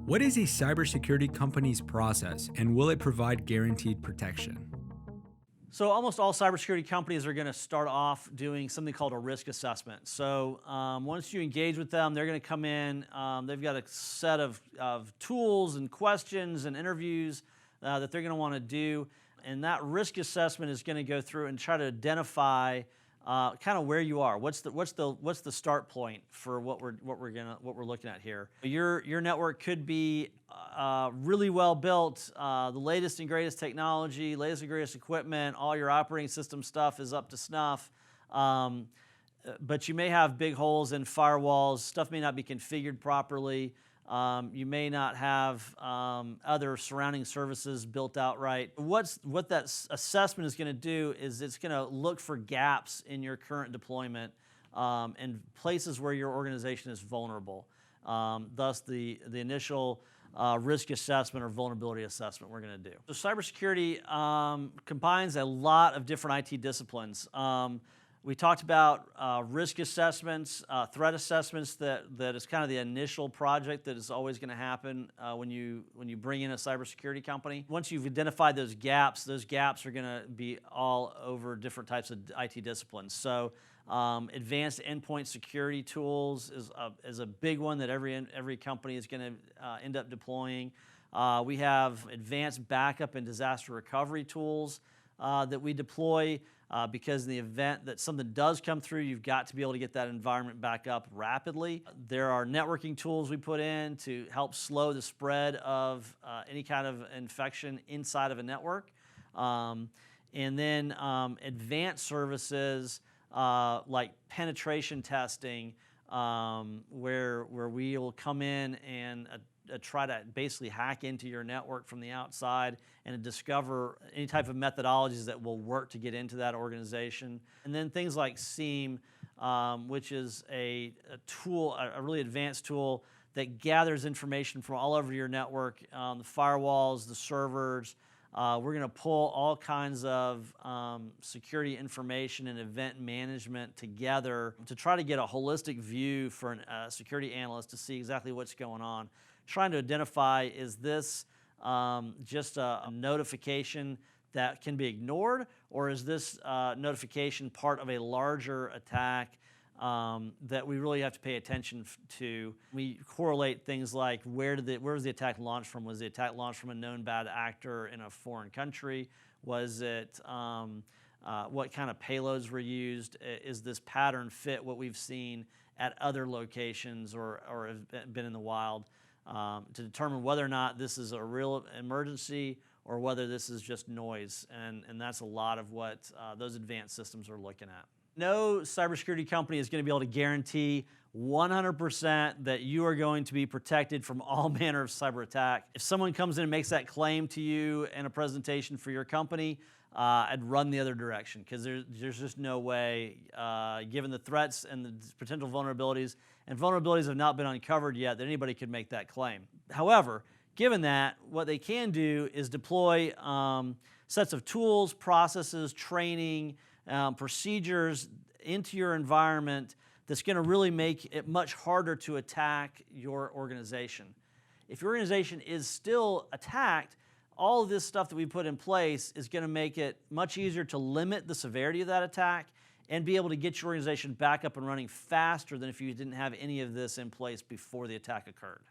What is a cybersecurity company's process, and will it provide guaranteed protection? So almost all cybersecurity companies are going to start off doing something called a risk assessment. So once you engage with them, they're going to come in. They've got a set of tools and questions and interviews that they're going to want to do, and that risk assessment is going to go through and try to identify kind of where you are. What's the start point for what we're looking at here? Your network could be really well built, the latest and greatest technology, latest and greatest equipment. All your operating system stuff is up to snuff, but you may have big holes in firewalls. Stuff may not be configured properly. You may not have other surrounding services built out right. What that assessment is going to do is it's going to look for gaps in your current deployment and places where your organization is vulnerable. Thus, the initial risk assessment or vulnerability assessment we're going to do. So cybersecurity combines a lot of different IT disciplines. We talked about risk assessments, threat assessments. That is kind of the initial project that is always going to happen when you bring in a cybersecurity company. Once you've identified those gaps are going to be all over different types of IT disciplines. So advanced endpoint security tools is a big one that every company is going to end up deploying. We have advanced backup and disaster recovery tools that we deploy. Because in the event that something does come through, you've got to be able to get that environment back up rapidly. There are networking tools we put in to help slow the spread of any kind of infection inside of a network. And then advanced services like penetration testing, where we will come in and try to basically hack into your network from the outside and discover any type of methodologies that will work to get into that organization. And then things like SIEM, which is a tool, a really advanced tool that gathers information from all over your network, the firewalls, the servers. We're going to pull all kinds of security information and event management together to try to get a holistic view for a security analyst to see exactly what's going on. Trying to identify, is this just a notification that can be ignored, or is this notification part of a larger attack that we really have to pay attention to? We correlate things like where was the attack launched from? Was the attack launched from a known bad actor in a foreign country? Was it what kind of payloads were used? Is this pattern fit what we've seen at other locations or have been in the wild? To determine whether or not this is a real emergency or whether this is just noise. And that's a lot of what those advanced systems are looking at. No cybersecurity company is going to be able to guarantee 100% that you are going to be protected from all manner of cyber attack. If someone comes in and makes that claim to you in a presentation for your company, I'd run the other direction, because there's just no way, given the threats and the potential vulnerabilities, and vulnerabilities have not been uncovered yet, that anybody could make that claim. However, given that, what they can do is deploy sets of tools, processes, training, procedures into your environment that's going to really make it much harder to attack your organization. If your organization is still attacked, all of this stuff that we put in place is going to make it much easier to limit the severity of that attack and be able to get your organization back up and running faster than if you didn't have any of this in place before the attack occurred.